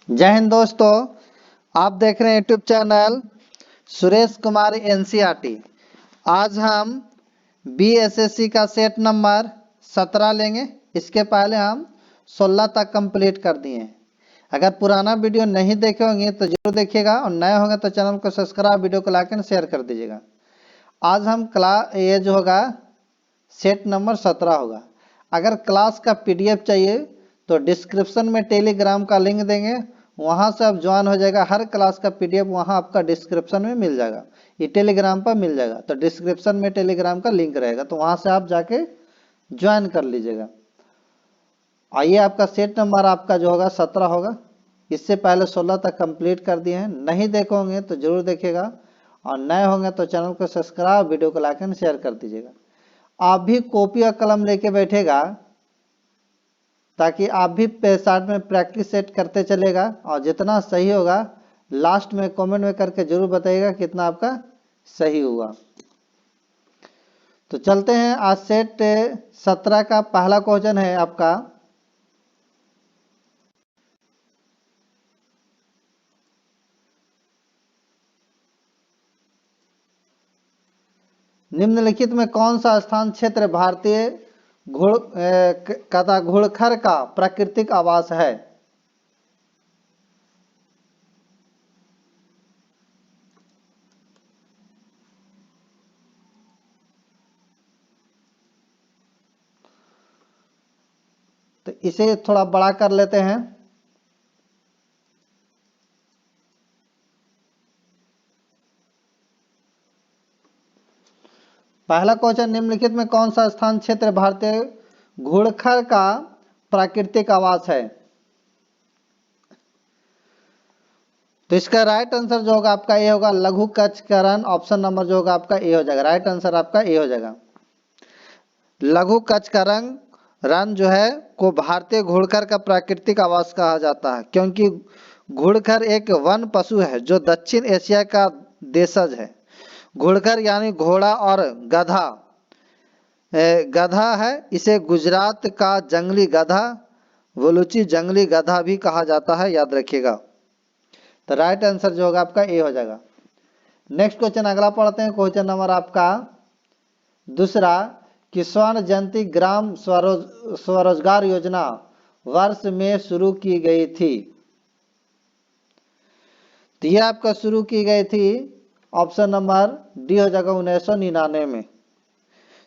जय हिंद दोस्तों, आप देख रहे हैं YouTube channel Suresh Kumar NCERT. आज हम बीएसएससी का सेट नंबर 17 लेंगे। इसके पहले हम 16 तक कंप्लीट कर दिए हैं। अगर पुराना वीडियो नहीं देखे होंगे तो जरूर देखिएगा और नए होंगे तो चैनल को सब्सक्राइब, वीडियो को लाइक एंड शेयर कर दीजिएगा। आज हम ये जो होगा सेट नंबर 17 होगा। अगर क्लास का पीडीएफ चाहिए तो डिस्क्रिप्शन में टेलीग्राम का लिंक देंगे, वहां से आप ज्वाइन हो जाएगा। हर क्लास का पीडीएफ वहां आपका डिस्क्रिप्शन में मिल जाएगा, ये टेलीग्राम पर मिल जाएगा। तो डिस्क्रिप्शन में टेलीग्राम का लिंक रहेगा, तो वहां से आप जाके ज्वाइन कर लीजिएगा। आइए, आपका सेट नंबर आपका जो होगा 17 होगा। इससे पहले 16 तक कंप्लीट कर दिए हैं। नहीं देखे होंगे तो जरूर देखिएगा और नए होंगे तो चैनल को सब्सक्राइब, वीडियो को लाइक एंड शेयर कर दीजिएगा। आप भी कॉपी और कलम लेके बैठेगा ताकि आप भी साथ में प्रैक्टिस सेट करते चलेगा और जितना सही होगा लास्ट में कमेंट में करके जरूर बताइएगा कितना आपका सही हुआ। तो चलते हैं, आज सेट 17 का पहला क्वेश्चन है आपका। निम्नलिखित में कौन सा स्थान क्षेत्र भारतीय घुड़खर का प्राकृतिक आवास है? तो इसे थोड़ा बड़ा कर लेते हैं। पहला क्वेश्चन, निम्नलिखित में कौन सा स्थान क्षेत्र भारतीय घुड़खर का प्राकृतिक आवास है? तो इसका राइट आंसर जो होगा आपका ए होगा, लघु कच्छ का रन। ऑप्शन नंबर जो होगा आपका ए हो जाएगा। राइट आंसर आपका ए हो जाएगा। लघु कच्छ का रन जो है को भारतीय घुड़खर का प्राकृतिक आवास कहा जाता है, क्योंकि घुड़खर एक वन पशु है जो दक्षिण एशिया का देशज है। घुड़खर यानी घोड़ा और गधा है। इसे गुजरात का जंगली गधा, बलूची जंगली गधा भी कहा जाता है, याद रखिएगा। तो राइट आंसर जो होगा आपका ए हो जाएगा। नेक्स्ट क्वेश्चन अगला पढ़ते हैं। क्वेश्चन नंबर आपका दूसरा कि स्वर्ण जयंती ग्राम स्वरोजगार योजना वर्ष में शुरू की गई थी? तो यह आपका शुरू की गई थी, ऑप्शन नंबर डी हो जाएगा 1999 में।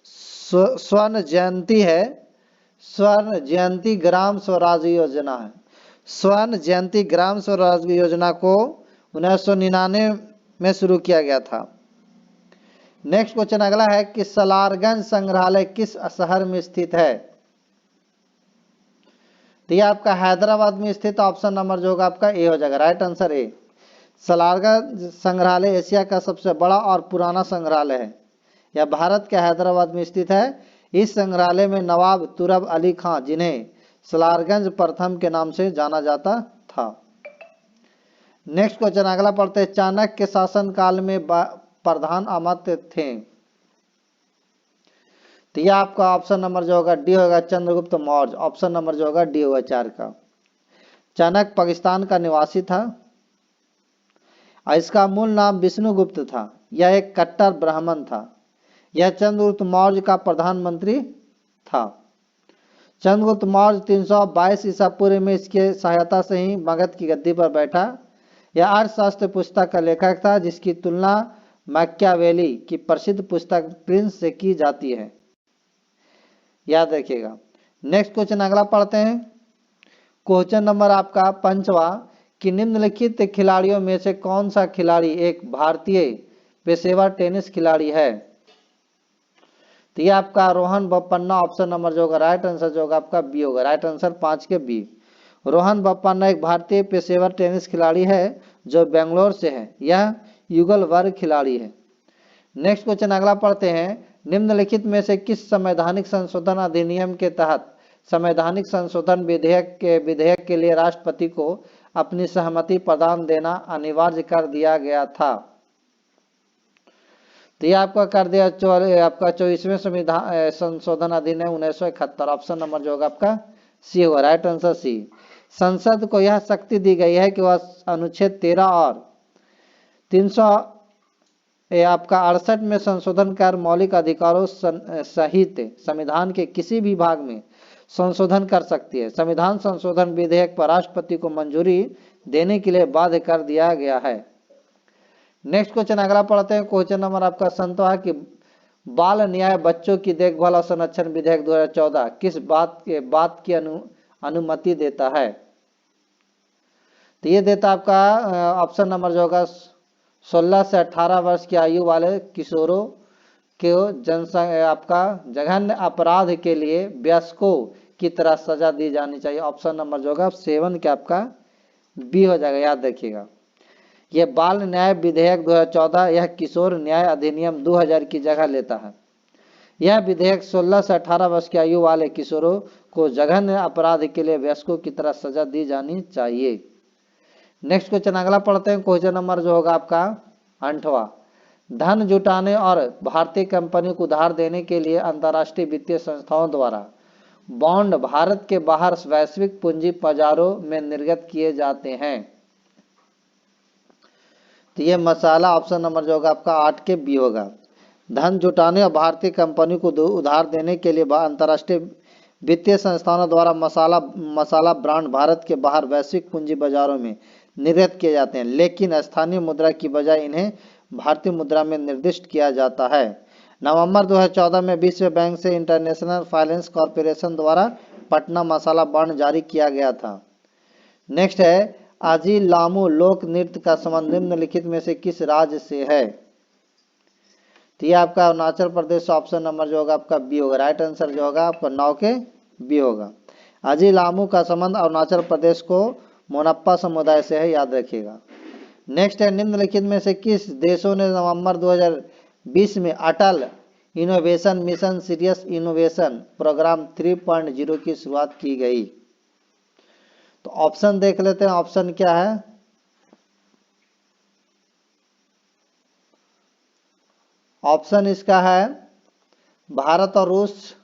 स्वर्ण जयंती है, स्वर्ण जयंती ग्राम स्वराज योजना है। स्वर्ण जयंती ग्राम स्वराज योजना को 1999 में शुरू किया गया था। नेक्स्ट क्वेश्चन अगला है कि सलारगंज संग्रहालय किस शहर में स्थित है? तो यह आपका हैदराबाद में स्थित। ऑप्शन नंबर जो होगा आपका ए हो जाएगा। Right answer A. सलारगंज संग्रहालय एशिया का सबसे बड़ा और पुराना संग्रहालय है। यह भारत के हैदराबाद में स्थित है। इस संग्रहालय में नवाब तुरब अली खां, जिन्हें सलारगंज प्रथम के नाम से जाना जाता था। नेक्स्ट क्वेश्चन अगला पढ़ते हैं। चाणक्य के शासन काल में प्रधान अमात्य थे? तो यह आपका ऑप्शन नंबर जो होगा डी होगा, चंद्रगुप्त मौर्य। ऑप्शन नंबर जो होगा डी होगा 4 का। चाणक्य पाकिस्तान का निवासी था और इसका मूल नाम विष्णुगुप्त था। यह एक कट्टर ब्राह्मण था। यह चंद्रगुप्त मौर्य का प्रधानमंत्री था। चंद्रगुप्त मौर्य 322 ईसा पूर्व में इसके सहायता से ही मगध की गद्दी पर बैठा। यह अर्थशास्त्र पुस्तक का लेखक था, जिसकी तुलना मैकियावेली की प्रसिद्ध पुस्तक प्रिंस से की जाती है, याद रखिएगा। नेक्स्ट क्वेश्चन अगला पढ़ते हैं। क्वेश्चन नंबर आपका पंचवा कि निम्नलिखित खिलाड़ियों में से कौन सा खिलाड़ी एक भारतीय पेशेवर टेनिस खिलाड़ी है? तो ये आपका रोहन बोपन्ना। ऑप्शन नंबर जो होगा राइट आंसर जो होगा आपका बी होगा। राइट आंसर 5 के बी। रोहन बोपन्ना एक भारतीय पेशेवर टेनिस खिलाड़ी है जो बेंगलोर से है। यह युगल वर्ग खिलाड़ी है। नेक्स्ट क्वेश्चन अगला पढ़ते हैं। निम्नलिखित में से किस संवैधानिक संशोधन अधिनियम के तहत संवैधानिक संशोधन विधेयक के लिए राष्ट्रपति को अपनी सहमति प्रदान देना अनिवार्य कर दिया गया था? तो ये आपका कर दिया आपका 24वें संविधान संशोधन अधिनियम 1971। ऑप्शन नंबर जो होगा आपका सी होगा। Right answer C. संसद को यह शक्ति दी गई है कि वह अनुच्छेद 13 और 300 आपका 68 में संशोधन कर मौलिक अधिकारों सहित संविधान के किसी भी भाग में संशोधन कर सकती है। संविधान संशोधन विधेयक पर राष्ट्रपति को मंजूरी देने के लिए बाध्य कर दिया गया है। नेक्स्ट क्वेश्चन अगला पढ़ते हैं। क्वेश्चन नंबर आपका 57 कि बाल न्याय बच्चों की देखभाल और संरक्षण विधेयक 2014 किस बात की अनुमति देता है? तो ये देता आपका ऑप्शन नंबर जो होगा 16 से 18 वर्ष की आयु वाले किशोरों को आपका जघन्य अपराध के लिए वयस्कों की तरह सजा दी जानी चाहिए। ऑप्शन नंबर जो होगा 7 के आपका बी हो जाएगा, याद रखिएगा। यह बाल न्याय विधेयक 2014 यह किशोर न्याय अधिनियम 2000 की जगह लेता है। यह विधेयक 16 से 18 वर्ष की आयु वाले किशोरों को जघन्य अपराध के लिए वयस्कों की तरह सजा दी जानी चाहिए। नेक्स्ट क्वेश्चन अगला पढ़ते हैं। क्वेश्चन नंबर जो होगा आपका 8वां, धन जुटाने और भारतीय कंपनी को उधार देने के लिए अंतर्राष्ट्रीय वित्तीय संस्थाओं द्वारा बॉन्ड भारत के बाहर वैश्विक पूंजी बाजारों में निर्गत किए जाते हैं। तो ये मसाला ऑप्शन नंबर जो होगा आपका 8 के बी होगा। धन जुटाने और भारतीय कंपनी को उधार देने के लिए अंतर्राष्ट्रीय वित्तीय संस्थानों द्वारा मसाला ब्रांड भारत के बाहर वैश्विक पूंजी बाजारों में निर्गत किए जाते हैं, लेकिन स्थानीय मुद्रा की बजाय इन्हें भारतीय मुद्रा में निर्दिष्ट किया जाता है। नवंबर 2014 में विश्व बैंक से इंटरनेशनल फाइनेंस कॉरपोरेशन द्वारा पटना मसाला बॉन्ड जारी किया गया था। नेक्स्ट है आजी लामू लोक नृत्य का संबंध निम्नलिखित में से किस राज्य से है? तो ये आपका अरुणाचल प्रदेश। ऑप्शन नंबर जो होगा आपका बी होगा। राइट आंसर जो होगा आपका 9 के बी होगा। आजी लामू का संबंध अरुणाचल प्रदेश को मोनप्पा समुदाय से है, याद रखिएगा। नेक्स्ट है निम्नलिखित में से किस देशों ने नवंबर 2020 में Atal innovation mission serious innovation programme 3.0 की शुरुआत की गई? तो ऑप्शन देख लेते हैं। ऑप्शन क्या है? ऑप्शन इसका है भारत और रूस।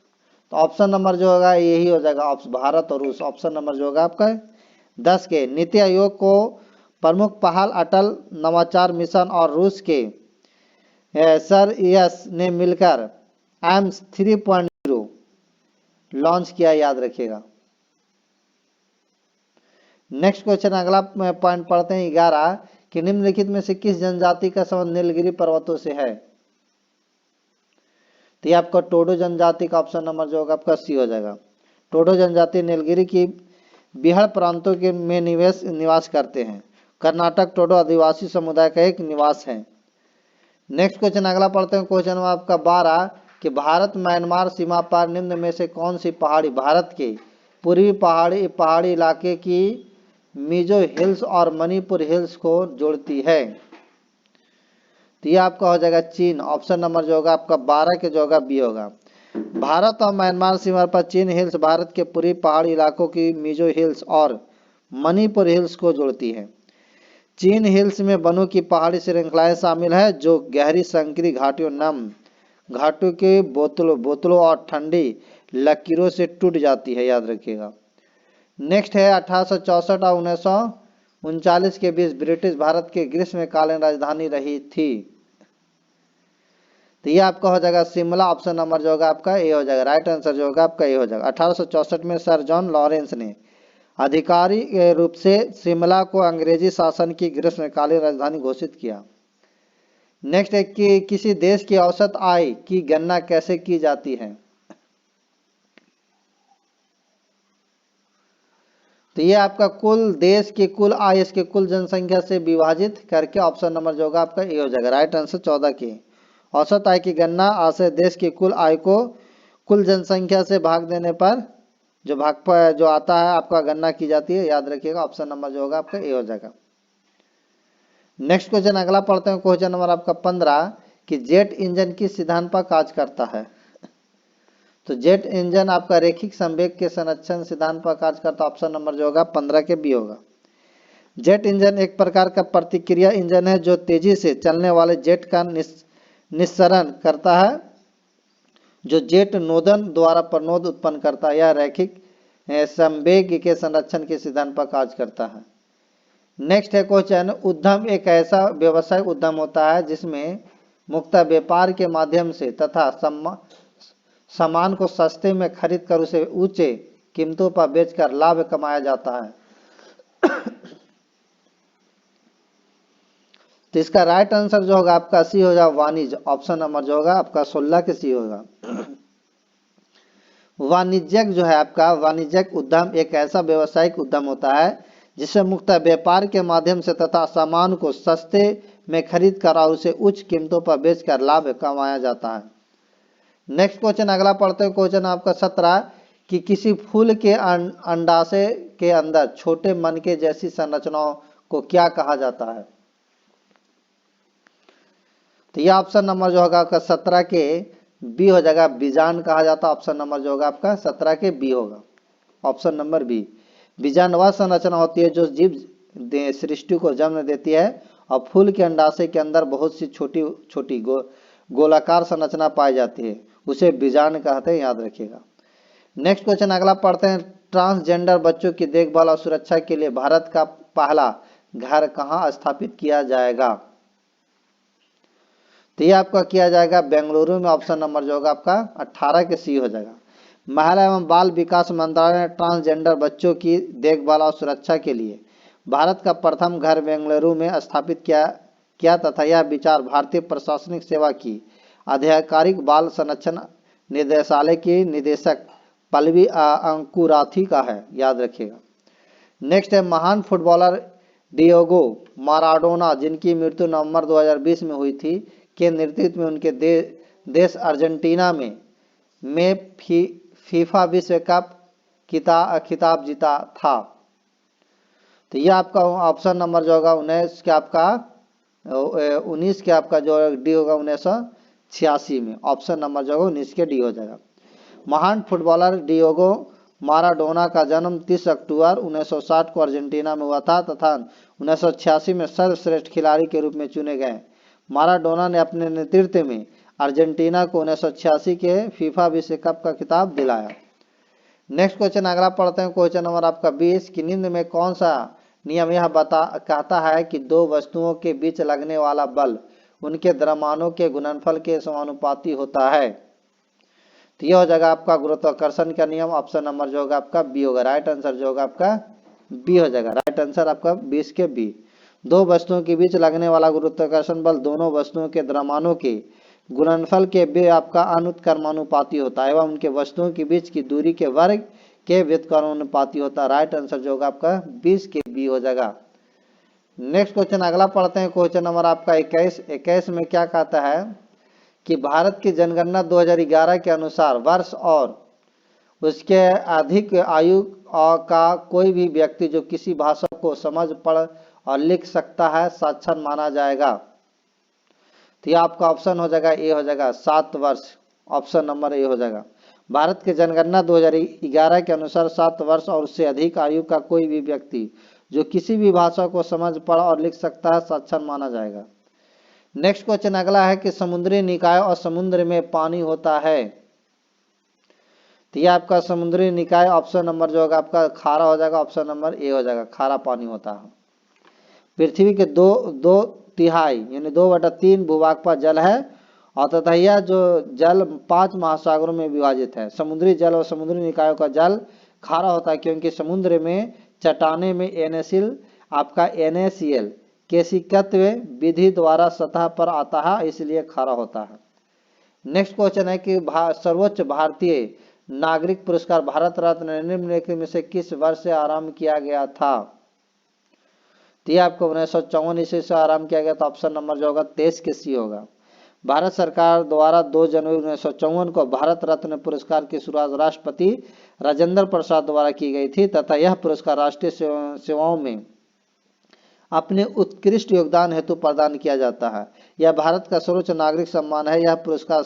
तो ऑप्शन नंबर जो होगा यही हो जाएगा, भारत और रूस। ऑप्शन नंबर जो होगा आपका 10 के नीति आयोग को प्रमुख पहल अटल नवाचार मिशन और रूस के सर यस ने मिलकर एम्स 3.0 लॉन्च किया, याद रखिएगा। नेक्स्ट क्वेश्चन अगला पॉइंट पढ़ते हैं 11 कि निम्नलिखित में से किस जनजाति का संबंध नीलगिरी पर्वतों से है? तो ये आपका टोडो जनजाति का ऑप्शन नंबर जो होगा आपका सी हो जाएगा। टोडो जनजाति नीलगिरी की बिहार प्रांतों के में निवास करते हैं। कर्नाटक टोडो आदिवासी समुदाय का एक निवास है। नेक्स्ट क्वेश्चन अगला पढ़ते हैं। क्वेश्चन आपका 12 कि भारत म्यांमार सीमा पर निम्न में से कौन सी पहाड़ी भारत के पूर्वी पहाड़ी इलाके की मिजो हिल्स और मणिपुर हिल्स को जोड़ती है? तो ये आपका हो जाएगा चीन। ऑप्शन नंबर जो होगा आपका 12 के जो होगा बी होगा। भारत और म्यांमार सीमा पर चीन हिल्स भारत के पूर्वी पहाड़ी इलाकों की मिजो हिल्स और मणिपुर हिल्स को जोड़ती है। चीन हिल्स में वनों की पहाड़ी श्रृंखलाएं शामिल है जो गहरी संकरी घाटियों नम घाटों के बोतलों और ठंडी लकीरों से टूट जाती है, याद रखिएगा। नेक्स्ट है 1864 और 1939 के बीच ब्रिटिश भारत के ग्रीष्मकालीन राजधानी रही थी। तो ये आपका हो जाएगा शिमला। ऑप्शन नंबर जो होगा आपका ए हो जाएगा। राइट आंसर जो होगा आपका ए हो जाएगा। 1864 में सर जॉन लॉरेंस ने आधिकारिक रूप से शिमला को अंग्रेजी शासन की ग्रीष्मकालीन राजधानी घोषित किया। नेक्स्ट है कि किसी देश की औसत आय की गणना कैसे की जाती है? तो ये आपका कुल देश की कुल आय इसके कुल जनसंख्या से विभाजित करके ऑप्शन नंबर जो होगा आपका ए हो जाएगा। राइट आंसर 14 की औसत आय की गणना आशय देश की कुल आय को कुल जनसंख्या से भाग देने पर जो आता है आपका गणना की जाती है, याद रखिएगा। ऑप्शन नंबर जो होगा आपका ए हो जाएगा। नेक्स्ट क्वेश्चन अगला पढ़ते हैं। क्वेश्चन नंबर आपका 15 कि जेट इंजन किस सिद्धांत पर कार्य करता है? तो जेट इंजन आपका रैखिक संवेग के संरक्षण सिद्धांत पर कार्य करता है। ऑप्शन नंबर जो होगा 15 के बी होगा। जेट इंजन एक प्रकार का प्रतिक्रिया इंजन है जो तेजी से चलने वाले जेट का निस्सरण करता है, जो जेट नोदन द्वारा प्रणोद उत्पन्न करता है। यह रैखिक संवेग के संरक्षण के सिद्धांत पर कार्य करता है। नेक्स्ट है क्वेश्चन, उद्यम एक ऐसा व्यवसायिक उद्यम होता है जिसमें मुक्त व्यापार के माध्यम से तथा सामान को सस्ते में खरीद कर उसे ऊंचे कीमतों पर बेचकर लाभ कमाया जाता है। तो इसका राइट आंसर जो होगा आपका सी होगा वाणिज्य। ऑप्शन नंबर जो होगा आपका 16 के सी होगा। वाणिज्यिक जो है आपका वाणिज्यिक उद्यम एक ऐसा व्यवसायिक उद्यम होता है जिससे मुक्त व्यापार के माध्यम से तथा सामान को सस्ते में खरीद कर और उसे उच्च कीमतों पर बेचकर लाभ कमाया जाता है। नेक्स्ट क्वेश्चन अगला पढ़ते हैं। क्वेश्चन आपका 17 कि किसी फूल के अंडाशय के अंदर छोटे मनके जैसी संरचनाओं को क्या कहा जाता है? तो यह ऑप्शन नंबर जो होगा आपका 17 के बी हो जाएगा, बीजान कहा जाता है। ऑप्शन नंबर जो होगा आपका 17 के बी होगा, ऑप्शन नंबर बी। बीजान वह संरचना होती है जो जीव सृष्टि को जन्म देती है और फूल के अंडाशय के अंदर बहुत सी छोटी छोटी गोलाकार संरचना पाई जाती है, उसे बीजान कहते हैं, याद रखिएगा। नेक्स्ट क्वेश्चन अगला पढ़ते हैं। ट्रांसजेंडर बच्चों की देखभाल और सुरक्षा के लिए भारत का पहला घर कहाँ स्थापित किया जाएगा? तो ये आपका किया जाएगा बेंगलुरु में। ऑप्शन नंबर जो होगा आपका 18 के सी हो जाएगा। महिला एवं बाल विकास मंत्रालय ने ट्रांसजेंडर बच्चों की देखभाल और सुरक्षा के लिए भारत का प्रथम घर बेंगलुरु में स्थापित किया तथा यह विचार भारतीय प्रशासनिक सेवा की आधिकारिक बाल संरक्षण निदेशालय की निदेशक पल्लवी अंकुराथी का है, याद रखिएगा। नेक्स्ट है महान फुटबॉलर डिएगो माराडोना जिनकी मृत्यु नवंबर 2020 में हुई थी के नेतृत्व में उनके देश अर्जेंटीना में फीफा विश्व कप खिताब जीता था। तो ये आपका ऑप्शन नंबर जो होगा 19 के आपका 19 के आपका जो डी होगा 1986 में। ऑप्शन नंबर जो होगा 19 के डी हो जाएगा। महान फुटबॉलर डिएगो माराडोना का जन्म 30 अक्टूबर 1960 को अर्जेंटीना में हुआ था तथा 1986 में सर्वश्रेष्ठ खिलाड़ी के रूप में चुने गए। माराडोना ने अपने नेतृत्व में अर्जेंटीना को 1986 के फीफा विश्व कप का खिताब दिलाया। नेक्स्ट क्वेश्चन अगला पढ़ते हैं। क्वेश्चन नंबर आपका 20 कि निम्न में कौन सा नियम यह कहता है कि दो वस्तुओं के बीच लगने वाला बल उनके द्रव्यमानों के गुणनफल के समानुपाती होता है? तो यह हो जाएगा आपका गुरुत्वाकर्षण का नियम। ऑप्शन नंबर जो होगा आपका बी होगा। राइट आंसर जो होगा आपका बी हो जाएगा। राइट आंसर आपका 20 के बी। दो वस्तुओं के बीच लगने वाला गुरुत्वाकर्षण बल दोनों वस्तुओं के द्रव्यमानों के गुणनफल के बे आपका अनुत्क्रमानुपाती होता है एवं उनके वस्तुओं के बीच की दूरी के वर्ग के व्युत्क्रमानुपाती होता है। राइट आंसर जो होगा आपका 20 के बी हो जाएगा। नेक्स्ट क्वेश्चन अगला पढ़ते हैं। क्वेश्चन नंबर आपका 21 में क्या कहता है कि भारत की जनगणना 2011 के अनुसार वर्ष और उसके अधिक आयु का कोई भी व्यक्ति जो किसी भाषा को समझ पढ़ और लिख सकता है साक्षर माना जाएगा। तो यह आपका ऑप्शन हो जाएगा ए हो जाएगा 7 वर्ष। ऑप्शन नंबर ए हो जाएगा। भारत की जनगणना 2011 के अनुसार 7 वर्ष और उससे अधिक आयु का कोई भी व्यक्ति जो किसी भी भाषा को समझ पढ़ और लिख सकता है साक्षर माना जाएगा। नेक्स्ट क्वेश्चन अगला है कि समुद्री निकाय और समुद्र में पानी होता है। तो यह आपका समुद्री निकाय ऑप्शन नंबर जो होगा आपका खारा हो जाएगा। ऑप्शन नंबर ए हो जाएगा, खारा पानी होता है। पृथ्वी के दो तिहाई यानी 2/3 भूभाग पर जल है और तथा यह जो जल 5 महासागरों में विभाजित है। समुद्री जल और समुद्री निकायों का जल खारा होता है क्योंकि समुद्र में चट्टाने में NaCl केशिकत्व विधि द्वारा सतह पर आता है, इसलिए खारा होता है। नेक्स्ट क्वेश्चन है कि सर्वोच्च भारतीय नागरिक पुरस्कार भारत रत्न निम्नलिखित में से किस वर्ष से आरंभ किया गया था? तो यह आपको 1954 ईस्वी से आरंभ किया गया था। ऑप्शन नंबर जो होगा 23 के सी होगा। भारत सरकार द्वारा 2 जनवरी 1954 को भारत रत्न पुरस्कार की शुरुआत राष्ट्रपति राजेंद्र प्रसाद द्वारा की गई थी तथा यह पुरस्कार राष्ट्रीय सेवाओं में अपने उत्कृष्ट योगदान हेतु प्रदान किया जाता है। यह भारत का सर्वोच्च नागरिक सम्मान है। यह पुरस्कार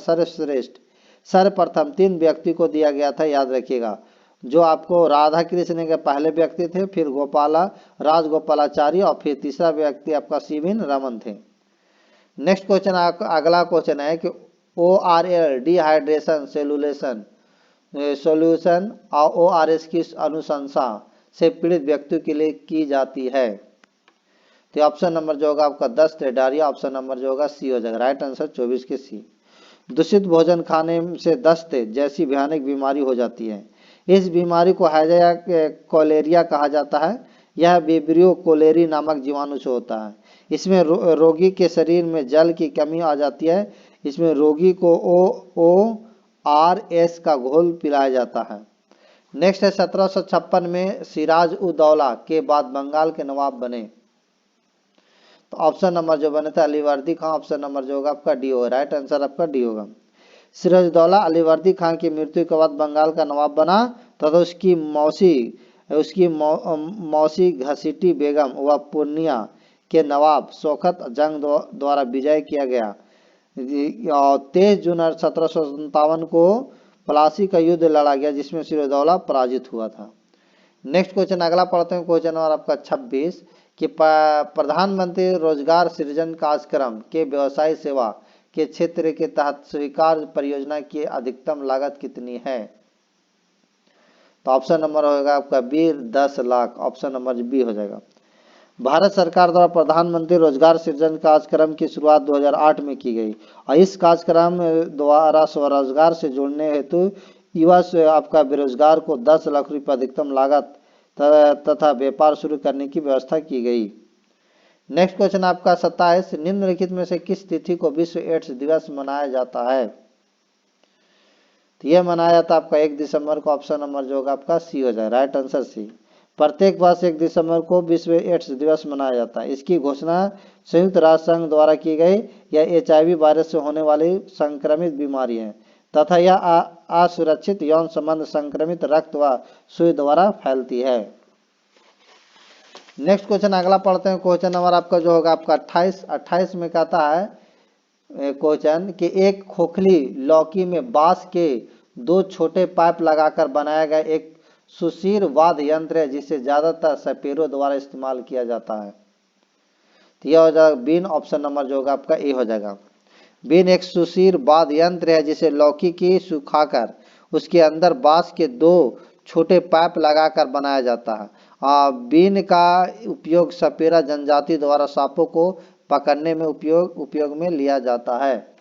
सर्वप्रथम 3 व्यक्ति को दिया गया था, याद रखिएगा। जो आपको राधा कृष्ण के पहले व्यक्ति थे, फिर राजगोपालाचारी और फिर तीसरा व्यक्ति आपका सीवीन रमन थे। नेक्स्ट क्वेश्चन अगला क्वेश्चन है कि ORL डिहाइड्रेशन सेलुलेशन सॉल्यूशन ORS की अनुशंसा से पीड़ित व्यक्तियों के लिए की जाती है। तो ऑप्शन नंबर जो होगा आपका दस्त डायरिया, ऑप्शन नंबर जो होगा सी हो जाएगा। राइट आंसर 24 के सी। दूषित भोजन खाने से दस्त जैसी भयानक बीमारी हो जाती है। इस बीमारी को हाइजा कोलेरिया कहा जाता है। यह विब्रियो कोलेरी नामक जीवाणु से होता है। इसमें रोगी के शरीर में जल की कमी आ जाती है। इसमें रोगी को ORS का घोल पिलाया जाता है। नेक्स्ट है 1756 में सिराज उद दौला के बाद बंगाल के नवाब बने। तो ऑप्शन नंबर जो बने थे अलीवर्दी खां, ऑप्शन नंबर जो होगा आपका डी होगा। राइट आंसर आपका डी होगा। सिराजुद्दौला अलीवर्दी खां की मृत्यु के बाद बंगाल का नवाब बना तथा उसकी मौसी घसीटी बेगम व पूर्णिया के नवाब शौकत जंग द्वारा विजय किया गया। 23 जून 1757 को प्लासी का युद्ध लड़ा गया जिसमें सिराजुद्दौला पराजित हुआ था। नेक्स्ट क्वेश्चन अगला पढ़ते हैं। क्वेश्चन नंबर आपका 26 कि प्रधानमंत्री रोजगार सृजन कार्यक्रम के व्यवसाय सेवा के क्षेत्र के तहत स्वीकार परियोजना की अधिकतम लागत कितनी है? तो ऑप्शन नंबर होगा आपका B 10 lakh, option number B हो जाएगा। भारत सरकार द्वारा प्रधानमंत्री रोजगार सृजन कार्यक्रम की शुरुआत 2008 में की गई और इस कार्यक्रम द्वारा स्वरोजगार से जोड़ने हेतु युवा से आपका बेरोजगार को 10 लाख रुपये अधिकतम लागत तथा व्यापार शुरू करने की व्यवस्था की गई। नेक्स्ट क्वेश्चन आपका 27 निम्नलिखित में से किस तिथि को विश्व एड्स दिवस मनाया जाता है? तो यह मनाया जाता है आपका 1 दिसंबर को, ऑप्शन नंबर जो होगा आपका सी हो जाए। Right answer C. प्रत्येक वर्ष 1 दिसंबर को विश्व एड्स दिवस मनाया जाता है। इसकी घोषणा संयुक्त राष्ट्र संघ द्वारा की गई। यह HIV वायरस से होने वाली संक्रमित बीमारी है तथा यह असुरक्षित यौन संबंध संक्रमित रक्त व सुई द्वारा फैलती है। नेक्स्ट क्वेश्चन अगला पढ़ते हैं। क्वेश्चन नंबर आपका जो होगा आपका 28 में कहता है क्वेश्चन कि एक खोखली लौकी में बांस के 2 छोटे पाइप लगाकर बनाया गया एक सुशीर वाद्य यंत्र है जिसे ज्यादातर सपेरों द्वारा इस्तेमाल किया जाता है। तो यह हो जाएगा बीन, ऑप्शन नंबर जो होगा आपका ए हो जाएगा। बीन एक सुशीर वाद्य यंत्र है जिसे लौकी की सुखाकर उसके अंदर बांस के 2 छोटे पाइप लगाकर बनाया जाता है। बीन का उपयोग सपेरा जनजाति द्वारा सांपों को पकड़ने में उपयोग में लिया जाता है।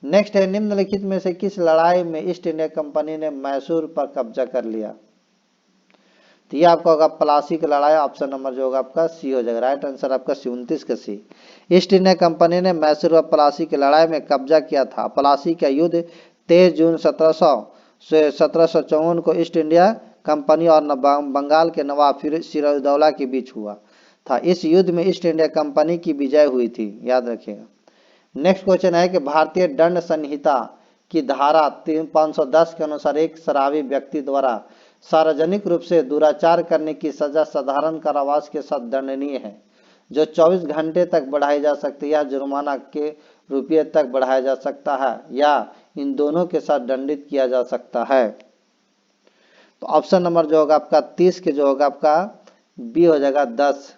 नेक्स्ट है निम्नलिखित में से किस लड़ाई में ईस्ट इंडिया कंपनी ने मैसूर पर कब्जा कर लिया? तो ये आपका होगा प्लासी की लड़ाई, ऑप्शन नंबर जो होगा आपका सी हो जाएगा। राइट आंसर आपका 29 का सी। ईस्ट इंडिया कंपनी ने मैसूर व प्लासी की लड़ाई में कब्जा किया था। प्लासी का युद्ध 23 जून 1754 को ईस्ट इंडिया कंपनी और बंगाल के नवाब सिराजुद्दौला के बीच हुआ था। इस युद्ध में ईस्ट इंडिया कंपनी की विजय हुई थी, याद रखिएगा। नेक्स्ट क्वेश्चन है कि भारतीय दंड संहिता की धारा 510 के अनुसार एक शराबी व्यक्ति द्वारा सार्वजनिक रूप से दुराचार करने की सजा साधारण कारावास के साथ दंडनीय है जो 24 घंटे तक बढ़ाई जा सकती है या जुर्माना के रुपये तक बढ़ाया जा सकता है या इन दोनों के साथ दंडित किया जा सकता है। तो ऑप्शन नंबर जो होगा आपका 30 के जो होगा आपका बी हो जाएगा। 10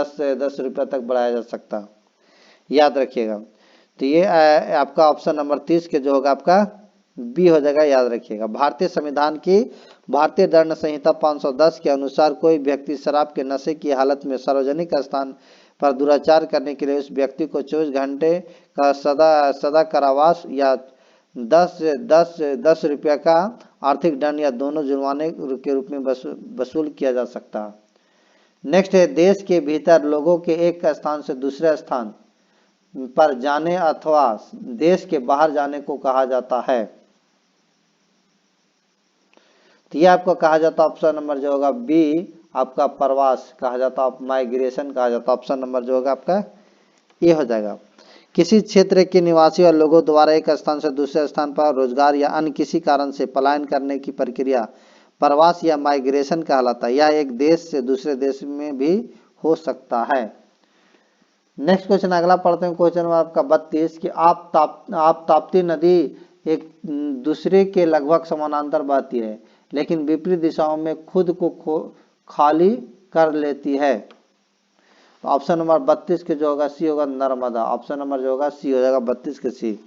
से 10 रुपये तक बढ़ाया जा सकता, याद रखिएगा। तो ये आपका ऑप्शन नंबर 30 के जो होगा आपका बी हो जाएगा, याद रखिएगा। भारतीय संविधान की भारतीय दंड संहिता 510 के अनुसार कोई व्यक्ति शराब के नशे की हालत में सार्वजनिक स्थान पर दुराचार करने के लिए उस व्यक्ति को 24 घंटे का सदा कारावास या 10 रुपये का आर्थिक दंड या दोनों जुर्माने के रूप में वसूल किया जा सकता है। नेक्स्ट है देश के भीतर लोगों के एक स्थान से दूसरे स्थान पर जाने अथवा देश के बाहर जाने को कहा जाता है। तो ये आपको कहा जाता है ऑप्शन नंबर जो होगा बी आपका प्रवास कहा जाता है, माइग्रेशन कहा जाता है। ऑप्शन नंबर जो होगा आपका ये हो जाएगा। किसी क्षेत्र के निवासी और लोगों द्वारा एक स्थान से दूसरे स्थान पर रोजगार या अन्य किसी कारण से पलायन करने की प्रक्रिया प्रवास या माइग्रेशन कहलाता है। यह एक देश से दूसरे देश में भी हो सकता है। नेक्स्ट क्वेश्चन अगला पढ़ते हैं। क्वेश्चन नंबर आपका 32 कि आप ताप्ती नदी एक दूसरे के लगभग समानांतर बहती है लेकिन विपरीत दिशाओं में खुद को खाली कर लेती है। तो ऑप्शन नंबर 32 के जो होगा सी होगा नर्मदा, ऑप्शन नंबर जो होगा सी हो जाएगा 32 के सी।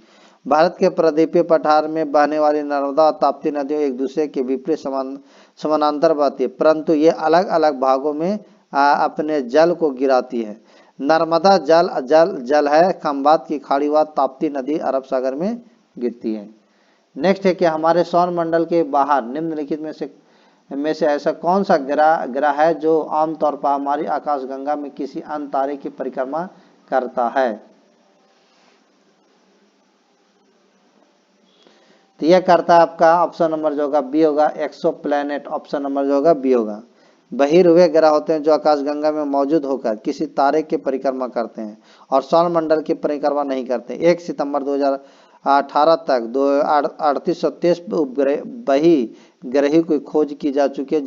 भारत के प्रायद्वीपीय पठार में बहने वाली नर्मदा और ताप्ती नदियों एक दूसरे के विपरीत समानांतर बहती है, परंतु ये अलग अलग भागों में अपने जल को गिराती है। नर्मदा जल जल जल है, खंबात की खाड़ी व ताप्ती नदी अरब सागर में गिरती है। नेक्स्ट है कि हमारे सौर मंडल के बाहर निम्नलिखित में से ऐसा कौन सा ग्रह है जो आमतौर पर हमारी आकाशगंगा में किसी अन्य तारे की परिक्रमा करता है। तो यह करता है आपका ऑप्शन नंबर जो होगा बी होगा एक्सोप्लैनेट। ऑप्शन नंबर जो होगा बी होगा। बहिर्वेय ग्रह होते हैं जो आकाशगंगा में मौजूद होकर किसी तारे की परिक्रमा करते हैं और सौर मंडल की परिक्रमा नहीं करते। 1 सितंबर 2018 तक 3823 उपग्रह बहिर्ग्रही की खोज की जा चुकी है,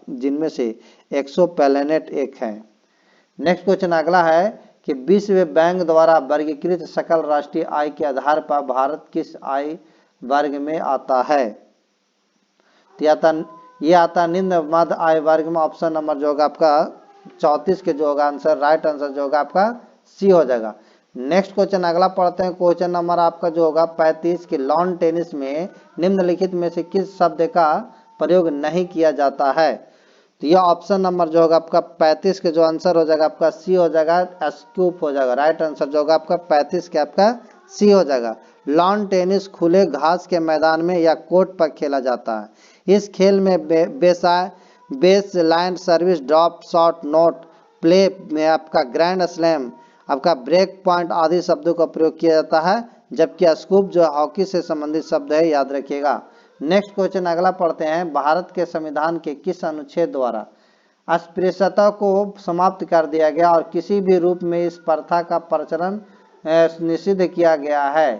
जिनमें से एक्सोप्लैनेट एक है। नेक्स्ट क्वेश्चन अगला है कि विश्व बैंक द्वारा वर्गीकृत सकल राष्ट्रीय आय के आधार पर भारत किस आय वर्ग में आता है। ये आता निम्न मध्य आय वर्ग में। ऑप्शन नंबर जो होगा आपका 34 के जो होगा आंसर, राइट आंसर जो होगा आपका सी हो जाएगा। नेक्स्ट क्वेश्चन अगला पढ़ते हैं। क्वेश्चन नंबर आपका जो होगा 35 के लॉन टेनिस में निम्नलिखित में से किस शब्द का प्रयोग नहीं किया जाता है। तो यह ऑप्शन नंबर जो होगा आपका 35 के जो आंसर हो जाएगा आपका सी हो जाएगा, स्कूप हो जाएगा। राइट आंसर जो होगा आपका 35 के आपका सी हो जाएगा। लॉन टेनिस खुले घास के मैदान में या कोर्ट पर खेला जाता है। इस खेल में base line service, drop shot, note play में आपका ग्रैंड स्लैम, आपका ब्रेक पॉइंट आदि शब्दों का प्रयोग किया जाता है, जबकि स्कूप जो हॉकी से संबंधित शब्द है, याद रखिएगा। नेक्स्ट क्वेश्चन अगला पढ़ते हैं। भारत के संविधान के किस अनुच्छेद द्वारा अस्पृश्यता को समाप्त कर दिया गया और किसी भी रूप में इस प्रथा का प्रचलन निषिद्ध किया गया है।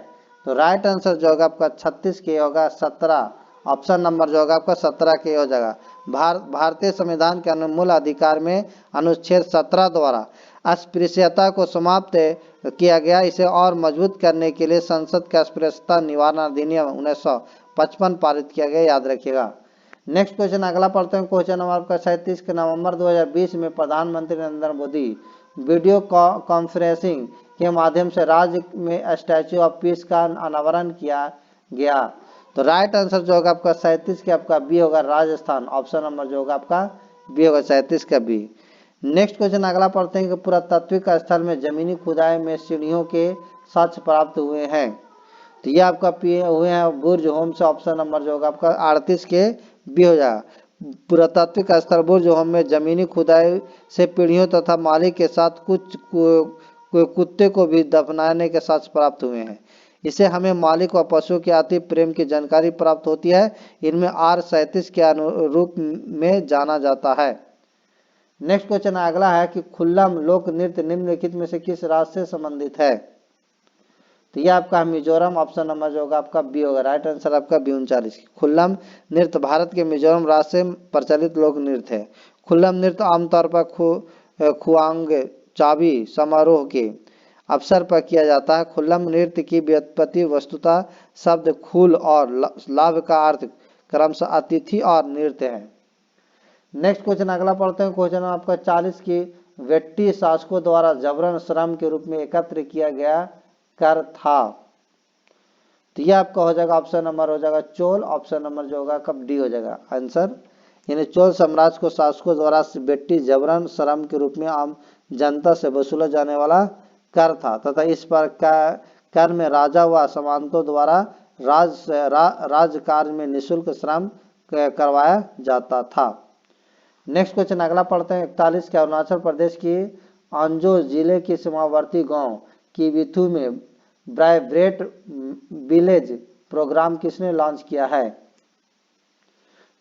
तो राइट आंसर जो होगा आपका 36 के होगा 17। ऑप्शन नंबर जो होगा आपका 17 के हो जाएगा। भारतीय संविधान के अनुमूल अधिकार में अनुच्छेद 17 द्वारा अस्पृश्यता को समाप्त किया गया। इसे और मजबूत करने के लिए संसद के अस्पृश्यता निवारण अधिनियम 1955 पारित किया गया, याद रखिएगा। नेक्स्ट क्वेश्चन अगला पढ़ते हैं। क्वेश्चन नंबर आपका 37 के नवंबर 2020 में प्रधानमंत्री नरेंद्र मोदी वीडियो कॉन्फ्रेंसिंग के माध्यम से राज्य में स्टैच्यू ऑफ पीस का अनावरण किया गया। तो राइट आंसर जो होगा आपका 37 के आपका बी होगा, राजस्थान। ऑप्शन नंबर जो होगा आपका बी होगा, 37 का बी। नेक्स्ट क्वेश्चन अगला पढ़ते हैं कि पुरातात्विक स्थल में जमीनी खुदाई में सीढ़ियों के साक्ष्य प्राप्त हुए हैं। तो ये आपका हुए हैं बुर्ज होम से। ऑप्शन नंबर जो होगा आपका 38 के बी हो जाएगा। पुरातात्विक स्थल बुर्ज होम में जमीनी खुदाई से पीढ़ियों तथा मालिक के साथ कुछ कुत्ते को भी दफनाने के साक्ष्य प्राप्त हुए हैं। इसे हमें मालिक और पशु के अति प्रेम की जानकारी प्राप्त होती है। इनमें R37 के अनुरूप में जाना जाता है। नेक्स्ट क्वेश्चन अगला है कि खुल्लम लोक नृत्य निम्नलिखित में से किस राज्य से संबंधित है। तो यह आपका मिजोरम। ऑप्शन नंबर जो होगा आपका बी होगा, राइट आंसर आपका बी 39। खुल्लम नृत्य भारत के मिजोरम राज्य से प्रचलित लोक नृत्य है। खुल्लम नृत्य आमतौर पर खुआंग चाबी समारोह के अवसर पर किया जाता है। खुल्लम नृत्य की व्युत्पत्ति वस्तुतः शब्द खुल और लाभ का अर्थ क्रमशः अतिथि और नृत्य है। नेक्स्ट क्वेश्चन अगला पढ़ते हैं। क्वेश्चन आपका 40 की वेट्टी शासकों द्वारा जबरन श्रम के रूप में एकत्र किया गया कर था। तो यह आपका हो जाएगा ऑप्शन नंबर हो जाएगा चोल। ऑप्शन नंबर जो होगा कब डी हो जाएगा आंसर। यानी चोल साम्राज्य को शासकों द्वारा बेट्टी जबरन श्रम के रूप में आम जनता से वसूला जाने वाला कर था तथा इस पर कर में राजा व सामंतों द्वारा राज कार्य में निःशुल्क श्रम करवाया जाता था। नेक्स्ट क्वेश्चन अगला पढ़ते हैं। 41 के अरुणाचल प्रदेश की अंजो जिले के सीमावर्ती गांव की विथु में ब्राइब्रेट विलेज प्रोग्राम किसने लॉन्च किया है।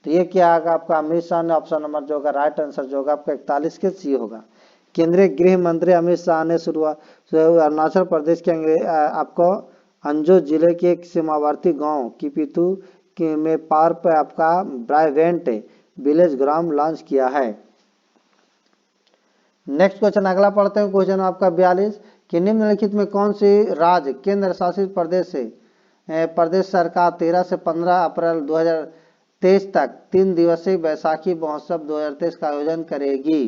तो ये क्या आएगा आपका अमित शाह ने। ऑप्शन नंबर जो होगा राइट आंसर जो होगा आपका 41 के सी होगा। केंद्रीय गृह मंत्री अमित शाह ने अरुणाचल प्रदेश के आपको अंजो जिले के एक सीमावर्ती गांव की पितु में पार पर आपका ब्राइवेंट विलेज ग्राम लॉन्च किया है। नेक्स्ट क्वेश्चन अगला पढ़ते हैं। क्वेश्चन आपका 42 कि निम्नलिखित में कौन सी राज्य केंद्र शासित प्रदेश सरकार 13 से 15 अप्रैल 2023 तक 3 दिवसीय बैसाखी महोत्सव 2023 का आयोजन करेगी।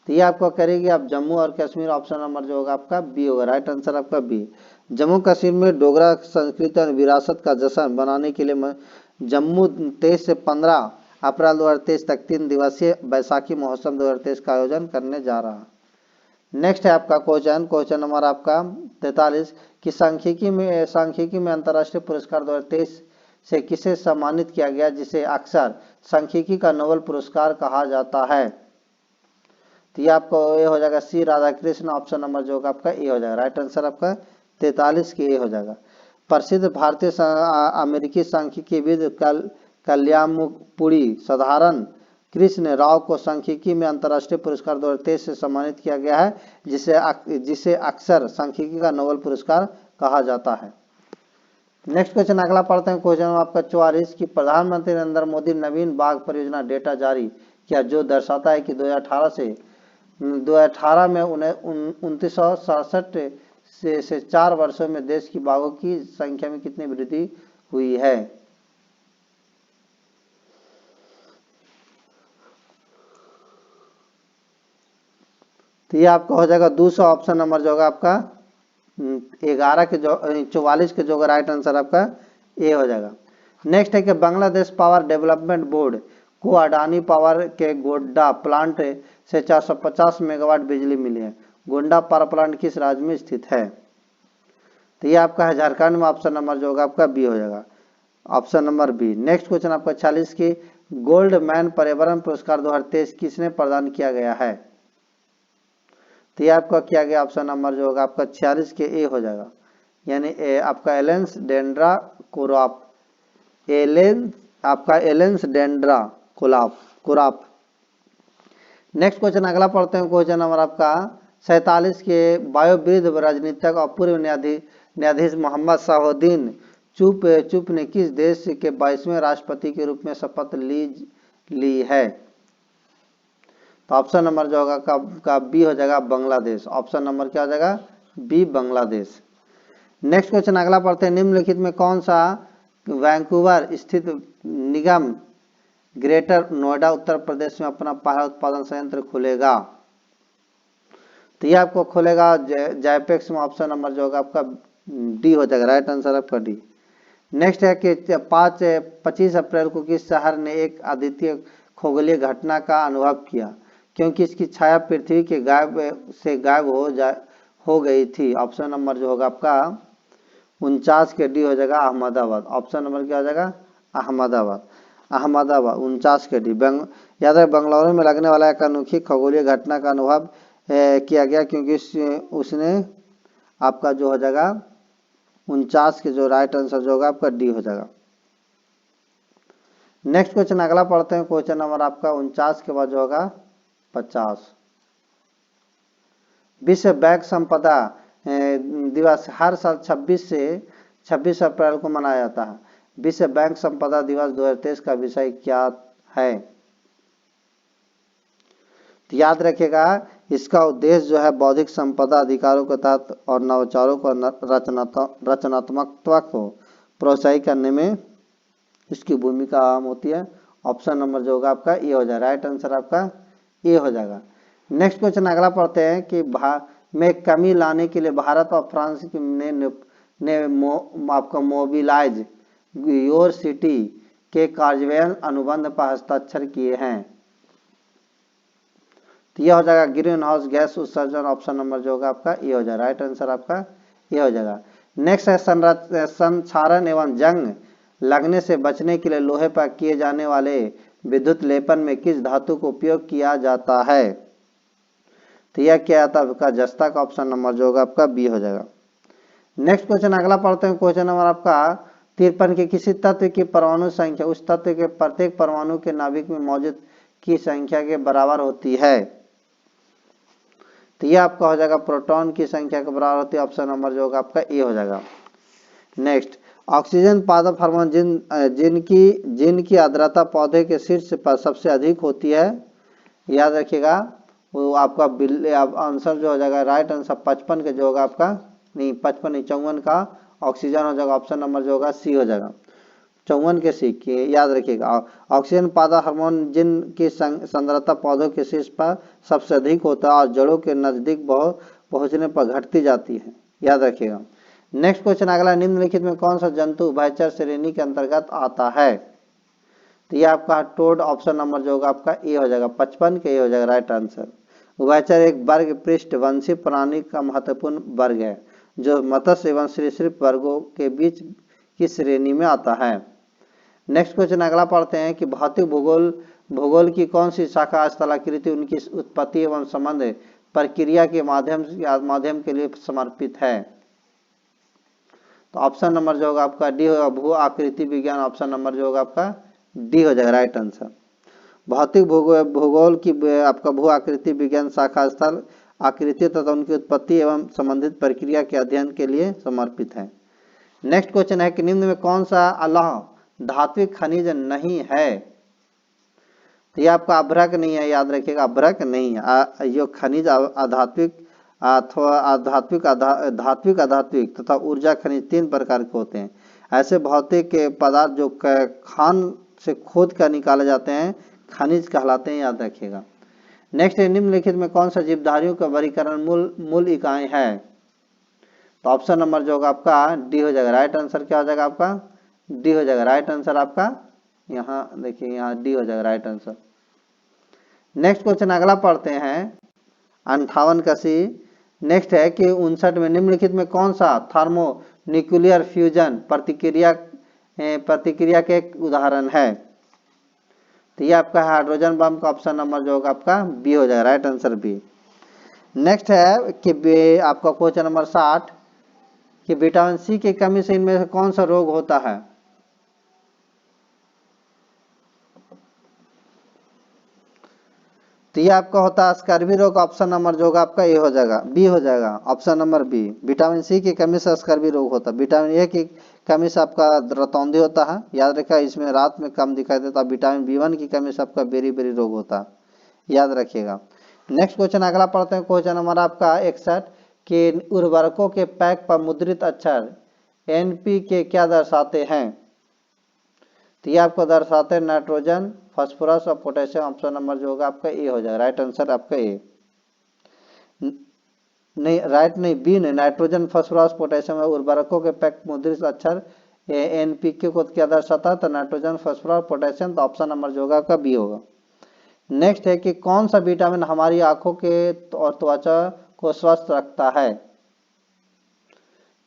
तो ये आपको करेगी आप जम्मू और कश्मीर। ऑप्शन नंबर जो होगा आपका बी होगा, राइट आंसर आपका बी। जम्मू कश्मीर में डोगरा संस्कृति और विरासत का जश्न मनाने के लिए जम्मू 23 से 15 अप्रैल 2023 तक 3 दिवसीय बैसाखी महोत्सव 2023 का आयोजन करने जा रहा है। नेक्स्ट है आपका क्वेश्चन नंबर आपका 43 कि सांख्यिकी में अंतर्राष्ट्रीय पुरस्कार 2023 से किसे सम्मानित किया गया, जिसे अक्सर सांख्यिकी का नोबेल पुरस्कार कहा जाता है। तो ये आपको ये हो जाएगा सी राधाकृष्ण, ऑप्शन नंबर जो होगा आपका ए हो जाएगा। राइट आंसर आपका 43 के ए हो जाएगा। प्रसिद्ध भारतीय अमेरिकी सांख्यिकीविद कल्याणपुरी साधारण कृष्ण राव को सांख्यिकी में अंतर्राष्ट्रीय पुरस्कार 2023 से सम्मानित किया गया है, जिसे अक्सर सांख्यिकी का नोबेल पुरस्कार कहा जाता है। नेक्स्ट क्वेश्चन अगला पढ़ते हैं। क्वेश्चन आपका 44 कि प्रधानमंत्री नरेंद्र मोदी नवीन बाघ परियोजना डेटा जारी किया, जो दर्शाता है कि 2018 में उन्हें 2967 से 4 वर्षों में देश की बाघों की संख्या में कितनी वृद्धि हुई है। तो ये आपका हो जाएगा 200, ऑप्शन नंबर जो होगा आपका 11 के जो 44 के जो होगा राइट आंसर आपका ए हो जाएगा। नेक्स्ट है कि बांग्लादेश पावर डेवलपमेंट बोर्ड को अडानी पावर के गोड्डा प्लांट से 450 मेगावाट बिजली मिली है। गोड्डा पावर प्लांट किस राज्य में स्थित है। तो ये आपका है झारखंड में, ऑप्शन नंबर जो होगा आपका बी हो जाएगा, option number B. Next question आपका 46 की गोल्ड मैन पर्यावरण पुरस्कार 2023 किसने प्रदान किया गया है। तो ये आपका किया गया ऑप्शन नंबर जो होगा आपका 46 के ए हो जाएगा, यानी आपका एलेंस डेंड्रा कुराप। नेक्स्ट क्वेश्चन अगला पढ़ते हैं। क्वेश्चन नंबर आपका 47 के वायोवृद्ध राजनीतिक और पूर्व न्यायाधीश मोहम्मद शाहोद्दीन चुप ने किस देश के 22वें राष्ट्रपति के रूप में शपथ ली है। तो ऑप्शन नंबर जो होगा का बी हो जाएगा बांग्लादेश, ऑप्शन नंबर क्या हो जाएगा बी बांग्लादेश। नेक्स्ट क्वेश्चन अगला पढ़ते हैं। निम्नलिखित में कौन सा वैंकूवर स्थित निगम ग्रेटर नोएडा उत्तर प्रदेश में अपना पहला उत्पादन संयंत्र खुलेगा। तो ये आपको खुलेगा जायपेक्स में, ऑप्शन नंबर जो होगा आपका डी हो जाएगा, राइट आंसर आपका डी। नेक्स्ट है कि 25 अप्रैल को किस शहर ने एक अद्वितीय खगोलीय घटना का अनुभव किया, क्योंकि इसकी छाया पृथ्वी के गायब हो गई थी। ऑप्शन नंबर जो होगा आपका 49 के डी हो जाएगा अहमदाबाद, ऑप्शन नंबर क्या हो जाएगा अहमदाबाद 49 के डी। याद है बंगलौर में लगने वाला एक अनोखी खगोलीय घटना का अनुभव किया गया, क्योंकि उसने आपका जो हो जाएगा 49 के जो राइट आंसर जो होगा आपका डी हो जाएगा। नेक्स्ट क्वेश्चन अगला पढ़ते हैं। क्वेश्चन नंबर आपका 49 के बाद जो होगा 50। विश्व बैग संपदा दिवस हर साल 26 अप्रैल को मनाया जाता है। विश्व बैंक संपदा दिवस 2023 का विषय क्या है। तो याद रखिएगा इसका उद्देश्य जो है बौद्धिक संपदा अधिकारों के तहत और नवाचारों को रचनात्मकता को प्रोत्साहित करने में इसकी भूमिका अहम होती है। ऑप्शन नंबर जो होगा आपका ए हो जाएगा, राइट आंसर आपका ए हो जाएगा। नेक्स्ट क्वेश्चन अगला पढ़ते हैं कि में कमी लाने के लिए भारत और फ्रांस ने आपका मोबिलाइज योर सिटी के कार्यान्वयन अनुबंध पर हस्ताक्षर किए हैं। तो यह हो जाएगा ग्रीन हाउस गैस उत्सर्जन, ऑप्शन नंबर जो होगा आपका ए हो जाएगा, राइट आंसर आपका ए हो जाएगा। नेक्स्ट है संक्षारण एवं जंग लगने से बचने के लिए लोहे पर किए जाने वाले विद्युत लेपन में किस धातु को उपयोग किया जाता है। तो यह क्या आता है आपका जस्ता का, ऑप्शन नंबर जो होगा आपका बी हो जाएगा। नेक्स्ट क्वेश्चन अगला पढ़ते हैं। क्वेश्चन नंबर आपका 53 के किसी तत्व की परमाणु संख्या उस तत्व के प्रत्येक परमाणु के नाभिक में मौजूद की संख्या के बराबर होती है। तो यह आपका हो जाएगा प्रोटॉन की संख्या के बराबर होती है, ऑप्शन नंबर जो होगा आपका ए हो जाएगा। नेक्स्ट ऑक्सीजन पादप हार्मोन जिनकी आर्द्रता पौधे के शीर्ष पर सबसे अधिक होती है, याद रखिएगा वो आपका आंसर जो हो जाएगा राइट आंसर 55 के जो होगा आपका नहीं 55 नहीं 54 का ऑक्सीजन हो जाएगा, ऑप्शन नंबर जो होगा सी हो जाएगा 54 के सी के याद रखिएगा। ऑक्सीजन पादप हार्मोन जिनकी सांद्रता पौधों के शीर्ष पर सबसे अधिक होता है और जड़ों के नजदीक पहुंचने पर घटती जाती है, याद रखिएगा। नेक्स्ट क्वेश्चन अगला, निम्नलिखित में कौन सा जंतु उभयचर श्रेणी के अंतर्गत आता है? तो ये आपका टोड, ऑप्शन नंबर जो होगा आपका ए हो जाएगा, 55 के ए हो जाएगा राइट आंसर। उभयचर एक वर्ग पृष्ठवंशी प्राणी का महत्वपूर्ण वर्ग है जो मत्स्य एवं सरीसृप वर्गों के बीच की श्रेणी में आता है। नेक्स्ट क्वेश्चन अगला पढ़ते हैं कि भौतिक भूगोल की कौन सी शाखा स्थलाकृति उनकी उत्पत्ति एवं संबंध प्रक्रिया के माध्यम के लिए समर्पित है? तो ऑप्शन नंबर जो होगा आपका डी होगा, भू आकृति विज्ञान। ऑप्शन नंबर जो होगा आपका डी हो जाएगा राइट आंसर। भौतिक भूगोल की आपका भू आकृति विज्ञान शाखा स्थल आकृति तथा उनकी उत्पत्ति एवं संबंधित प्रक्रिया के अध्ययन के लिए समर्पित है। नेक्स्ट क्वेश्चन है कि निम्न में कौन सा अलौह धात्विक खनिज नहीं है? तो ये आपका अभ्रक नहीं है, याद रखिएगा, अभ्रक नहीं है। ये खनिज अधात्विक अथवा धात्विक अधात्विक तथा ऊर्जा खनिज 3 प्रकार के होते हैं। ऐसे भौतिक पदार्थ जो खान से खोद कर निकाले जाते हैं खनिज कहलाते हैं, याद रखिएगा। नेक्स्ट है, निम्नलिखित में कौन सा जीवधारियों का वर्गीकरण मूल इकाई है? तो ऑप्शन नंबर जो होगा आपका डी हो जाएगा राइट आंसर। क्या हो जाएगा आपका? डी हो जाएगा राइट आंसर आपका। यहाँ देखिए, यहाँ डी हो जाएगा राइट आंसर। नेक्स्ट क्वेश्चन अगला पढ़ते हैं 58 का सी। नेक्स्ट है कि 59 में निम्नलिखित में कौन सा थर्मो न्यूक्लियर फ्यूजन प्रतिक्रिया के एक उदाहरण है? तो ये आपका हाइड्रोजन बम का ऑप्शन नंबर जो होगा आपका बी हो जाएगा राइट आंसर बी। नेक्स्ट है कि आपका क्वेश्चन नंबर 60 कि विटामिन सी की कमी से इनमें से कौन सा रोग होता है? तो ये आपका होता है स्कर्वी रोग। ऑप्शन नंबर जो होगा आपका ए हो जाएगा, बी हो जाएगा option number B. Vitamin C की कमी से स्कर्वी रोग होता है। विटामिन ए की कमी से आपका रतौंधी होता है, याद रखा, इसमें रात में कम दिखाई देता है। विटामिन बी1 की कमी से आपका बेरी रोग होता है, याद रखिएगा। नेक्स्ट क्वेश्चन अगला पढ़ते हैं, क्वेश्चन नंबर आपका 61 कि उर्वरकों के पैक पर मुद्रित अक्षर NP क्या दर्शाते हैं? तो ये आपको दर्शाते हैं नाइट्रोजन, फास्फोरस और पोटेशियम। ऑप्शन नंबर जो होगा आपका ए हो जाएगा राइट आंसर आपका ए। नहीं, राइट नहीं, बी नहीं, नाइट्रोजन, फास्फोरस, पोटेशियम उर्वरकों के पैक मुद्रित अक्षर NPK को क्या दर्शाता है? तो नाइट्रोजन, फास्फोरस, पोटेशियम। तो ऑप्शन नंबर जो होगा आपका बी होगा। नेक्स्ट है कि कौन सा विटामिन हमारी आंखों के और त्वचा को स्वस्थ रखता है?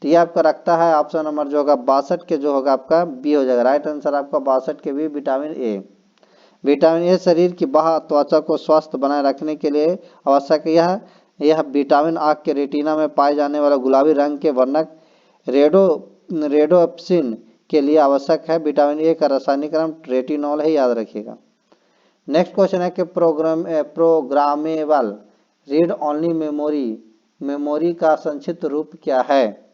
तो ये आपका रखता है ऑप्शन नंबर जो होगा 62 के जो होगा आपका बी हो जाएगा राइट आंसर आपका 62 के B, vitamin A. Vitamin A शरीर की बाह्य त्वचा को स्वस्थ बनाए रखने के लिए आवश्यक यह विटामिन आँख के रेटिना में पाए जाने वाला गुलाबी रंग के वर्णक रेडोप्सिन के लिए आवश्यक है। विटामिन ए का रासायनिक नाम रेटिनॉल है, याद रखिएगा। नेक्स्ट क्वेश्चन है कि प्रोग्रामेबल रीड ओनली मेमोरी का संक्षिप्त रूप क्या है?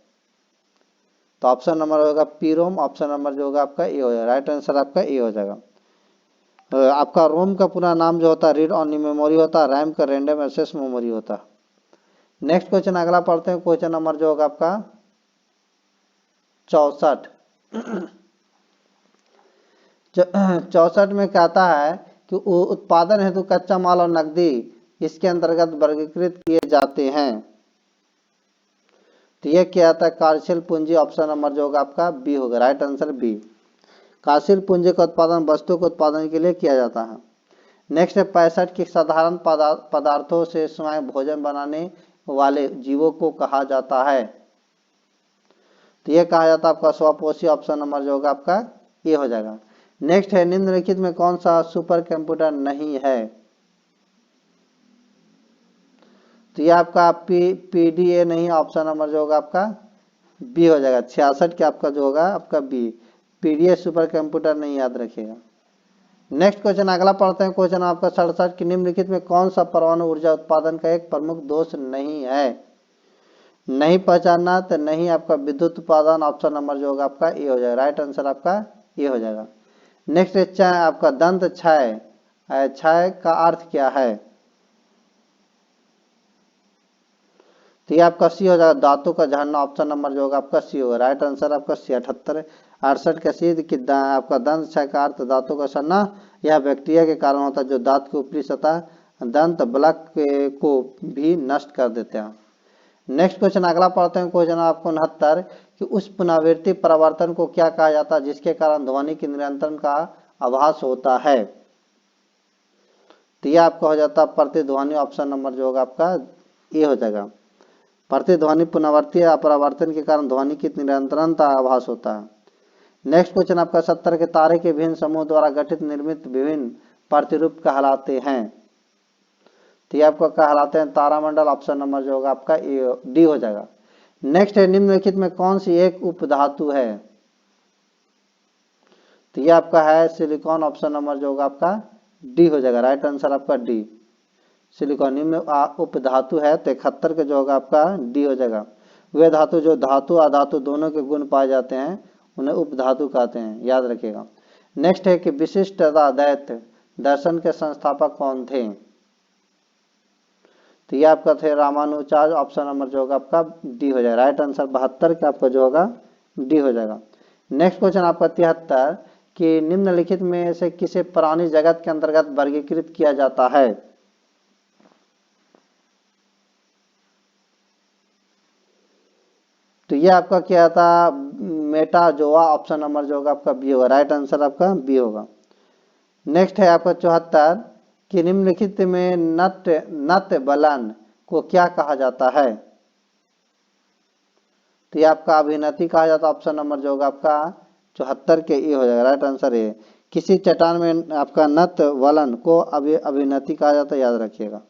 तो ऑप्शन नंबर होगा पी रोम। ऑप्शन नंबर जो होगा आपका ए हो जाएगा राइट आंसर आपका ए हो जाएगा। आपका रोम का पूरा नाम जो होता है रीड ओनली मेमोरी होता है, रैम का रैंडम एक्सेस मेमोरी होता है। नेक्स्ट क्वेश्चन अगला पढ़ते हैं, क्वेश्चन नंबर जो होगा आपका 64 में कहता है कि उत्पादन हेतु कच्चा माल और नकदी इसके अंतर्गत वर्गीकृत किए जाते हैं। तो यह क्या आता है? कार्यशील पूंजी। ऑप्शन नंबर जो होगा आपका बी होगा राइट आंसर बी। कार्यशील पूंजी का उत्पादन वस्तु के उत्पादन के लिए किया जाता है। नेक्स्ट है 65 की साधारण पदार्थों से स्वयं भोजन बनाने वाले जीवों को कहा जाता है। तो यह कहा जाता है आपका स्वपोषी। ऑप्शन नंबर जो होगा आपका ए हो जाएगा। नेक्स्ट है निम्नलिखित में कौन सा सुपर कंप्यूटर नहीं है? तो ये आपका PDA नहीं, ऑप्शन नंबर जो होगा आपका बी हो जाएगा। 66 के आपका जो होगा आपका बी, PDA सुपर कंप्यूटर नहीं, याद रखिएगा। नेक्स्ट क्वेश्चन अगला पढ़ते हैं, क्वेश्चन आपका 67 कि निम्नलिखित में कौन सा परमाणु ऊर्जा उत्पादन का एक प्रमुख दोष नहीं है? नहीं पहचानना तो नहीं आपका विद्युत उत्पादन। ऑप्शन नंबर जो होगा आपका ए हो जाएगा राइट आंसर आपका ए हो जाएगा। नेक्स्ट है आपका दंत क्षय, क्षय का अर्थ क्या है? तो ये आपका सी हो जाएगा दांतों का झड़ना। ऑप्शन नंबर जो होगा आपका सी होगा राइट आंसर आपका सी। 68 का सी कि आपका दंत क्षय का अर्थ दांतों का सड़ना यह बैक्टीरिया के कारण होता है जो दांत की ऊपरी सतह दंत ब्लॉक को भी नष्ट कर देते हैं। नेक्स्ट क्वेश्चन अगला पढ़ते हैं, क्वेश्चन आपको 69 कि उस पुनरावृत्ति परावर्तन को क्या कहा जाता है जिसके कारण ध्वनि की निरंतरण का आभास होता है। तो यह आपका हो जाता है प्रतिध्वनि, ऑप्शन नंबर जो होगा आपका ए हो जाएगा। प्रतिध्वनि पुनरावृत्ति या परावर्तन के कारण ध्वनि की निरंतरता आभास होता है। नेक्स्ट क्वेश्चन आपका 70 के तारे के विभिन्न समूह द्वारा गठित निर्मित विभिन्न प्रतिरूप कहलाते हैं। तो ये आपको कहलाते हैं तारामंडल, ऑप्शन नंबर जो होगा आपका डी हो जाएगा। नेक्स्ट है निम्नलिखित में कौन सी एक उपधातु है। तो ये आपका है सिलिकॉन, ऑप्शन नंबर जो होगा आपका डी हो जाएगा। राइट आंसर आपका डी सिलिकॉन निम्न उपधातु है। तो 71 के जो होगा आपका डी हो जाएगा। वे धातु जो धातु अधातु दोनों के गुण पाए जाते हैं उन्हें उपधातु कहते हैं, याद रखिएगा। नेक्स्ट है कि विशिष्टता दैत्य दर्शन के संस्थापक कौन थे। तो ये आपका थे रामानुजाचार्य, ऑप्शन नंबर जो होगा आपका डी हो जाएगा। राइट आंसर 72 का आपका जो होगा डी हो जाएगा। नेक्स्ट क्वेश्चन आपका 73 कि निम्नलिखित में से किसे प्राणी जगत के अंतर्गत वर्गीकृत किया जाता है। तो ये आपका क्या था मेटाजोआ, ऑप्शन नंबर जो होगा आपका बी होगा। राइट आंसर आपका बी होगा। नेक्स्ट है आपका 74 कि निम्नलिखित में नट बलन को क्या कहा जाता है। तो ये आपका अभिनति कहा जाता है, ऑप्शन नंबर जो होगा आपका 74 के ए हो जाएगा। Right answer A. किसी चट्टान में आपका नत वलन को अभिनति कहा जाता है, याद रखिएगा।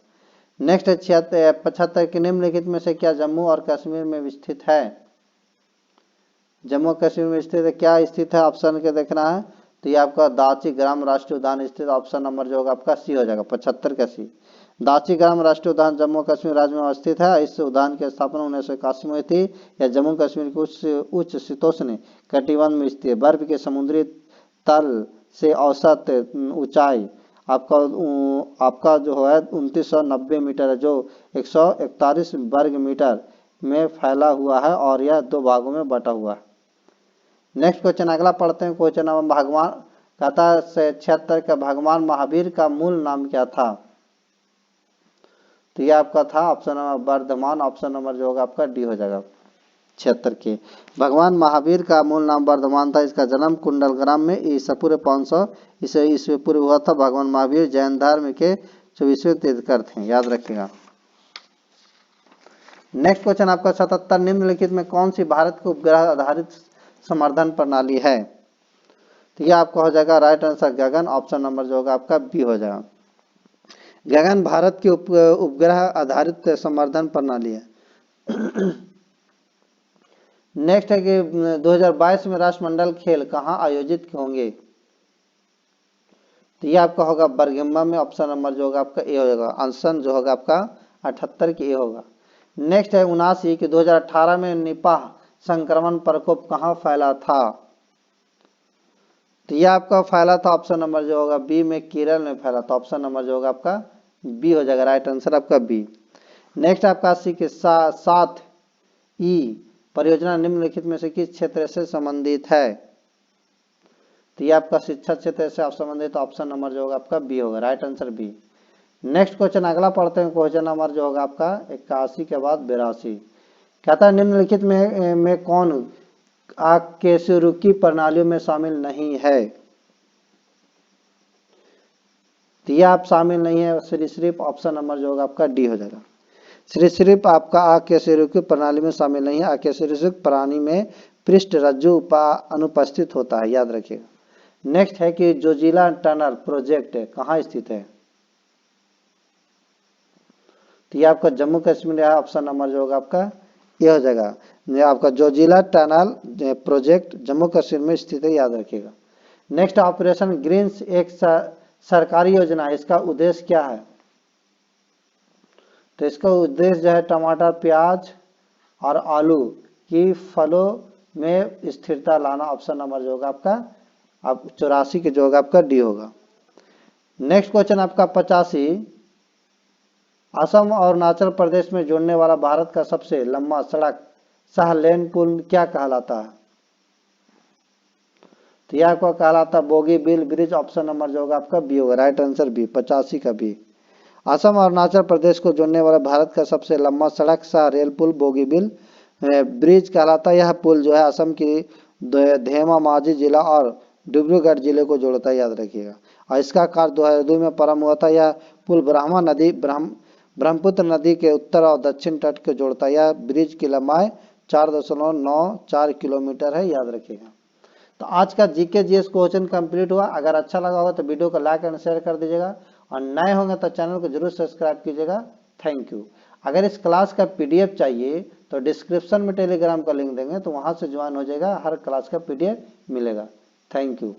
नेक्स्ट है 75 के निम्नलिखित में से क्या जम्मू और कश्मीर में स्थित है। जम्मू कश्मीर में स्थित है, क्या स्थित है ऑप्शन के देखना है। तो ये आपका दाची ग्राम राष्ट्रीय उद्यान स्थित, ऑप्शन नंबर जो होगा आपका सी हो जाएगा। 75 का सी। दाची ग्राम राष्ट्रीय उद्यान जम्मू कश्मीर राज्य में अवस्थित है। इस उद्यान की स्थापना 1981 में हुई थी। यह जम्मू कश्मीर के उच्च शीतोष्ण कटिबंध में स्थित है। बर्फ के समुद्री तल से औसत ऊंचाई आपका जो है 2990 मीटर है, जो 141 वर्ग मीटर में फैला हुआ है और यह 2 भागों में बटा हुआ है। नेक्स्ट क्वेश्चन अगला पढ़ते हैं, क्वेश्चन नंबर भगवान कहता है 76 का भगवान महावीर का मूल नाम क्या था। तो यह आपका था option number Vardhaman, option number जो होगा आपका डी हो जाएगा। 76 के भगवान महावीर का मूल नाम वर्धमान था। इसका जन्म कुंडलग्राम में ईसा पूर्व 500 ईस्वी पूर्व हुआ था। भगवान महावीर जैन धर्म के 24वें तीर्थंकर थे, याद रखिएगा। नेक्स्ट क्वेश्चन आपका 77 निम्नलिखित में कौन सी भारत के उपग्रह आधारित संवर्धन प्रणाली है। तो यह आपका हो जाएगा राइट आंसर गगन, ऑप्शन नंबर जो होगा आपका बी हो जाएगा। गगन भारत की उपग्रह आधारित संवर्धन प्रणाली है। नेक्स्ट है कि 2022 में राष्ट्रमंडल खेल कहाँ आयोजित होंगे। तो ये आपका होगा बरगिम्बा में, ऑप्शन नंबर जो होगा आपका ए हो जाएगा। आंसर जो होगा आपका 78 की ए होगा। नेक्स्ट है 79 कि 2018 में निपाह संक्रमण प्रकोप कहाँ फैला था। तो यह आपका फैला था, ऑप्शन नंबर जो होगा बी में केरल में फैला था। ऑप्शन नंबर जो होगा आपका बी हो जाएगा। राइट आंसर आपका बी। नेक्स्ट आपका 80 के 7 ई परियोजना निम्नलिखित में से किस क्षेत्र से संबंधित है। तो ये आपका शिक्षा क्षेत्र से संबंधित, ऑप्शन नंबर जो होगा आपका बी होगा। Right answer B. Next question अगला पढ़ते हैं, क्वेश्चन नंबर जो होगा आपका 81 के बाद 82 कहता है निम्नलिखित में कौन आकेशिरुकी प्रणालियों में शामिल नहीं है। तो ये आप शामिल नहीं है सिर्फ ऑप्शन नंबर जो होगा आपका डी हो जाएगा। सिर्फ आपका आकेशिरुकी प्रणाली में शामिल नहीं है। आकेशिरुकी प्राणी में पृष्ठ रज्जु अनुपस्थित होता है, याद रखिएगा। नेक्स्ट है कि जोजिला टनल प्रोजेक्ट कहाँ स्थित है। तो ये आपका जम्मू कश्मीर है, ऑप्शन नंबर जो होगा आपका ये हो जाएगा। आपका जोजिला टनल प्रोजेक्ट जम्मू कश्मीर में स्थित है, याद रखिएगा। नेक्स्ट ऑपरेशन ग्रीन्स एक सरकारी योजना है, इसका उद्देश्य क्या है। तो इसका उद्देश्य जो है टमाटर, प्याज और आलू की फलों में स्थिरता लाना। ऑप्शन नंबर जो होगा आपका अब 84 के जो होगा आपका डी होगा। नेक्स्ट क्वेश्चन आपका 85 असम और अरुणाचल प्रदेश में जोड़ने वाला भारत का सबसे लंबा सड़क सह लेन पुल क्या कहलाता है। तो यह आपको कहलाता bogie bill bridge, option number जो होगा आपका बी होगा। राइट आंसर बी 85 का बी। असम और अरुणाचल प्रदेश को जोड़ने वाला भारत का सबसे लंबा सड़क सह रेल पुल बोगीबिल ब्रिज कहलाता है। यह पुल जो है असम की धेमामाजी जिला और डिब्रूगढ़ जिले को जोड़ता है, याद रखिएगा। और इसका कार्य 2002 में प्रारंभ हुआ था। यह पुल ब्रह्मपुत्र नदी के उत्तर और दक्षिण तट को जोड़ता है। यह ब्रिज की लंबाई 4.94 किलोमीटर है, याद रखिएगा। तो आज का जीके जीएस क्वेश्चन कंप्लीट हुआ। अगर अच्छा लगा होगा तो वीडियो को लाइक एंड शेयर कर दीजिएगा और नए होंगे तो चैनल को जरूर सब्सक्राइब कीजिएगा। Thank you. अगर इस क्लास का पीडीएफ चाहिए तो डिस्क्रिप्शन में टेलीग्राम का लिंक देंगे, तो वहां से ज्वाइन हो जाएगा, हर क्लास का पीडीएफ मिलेगा। Thank you.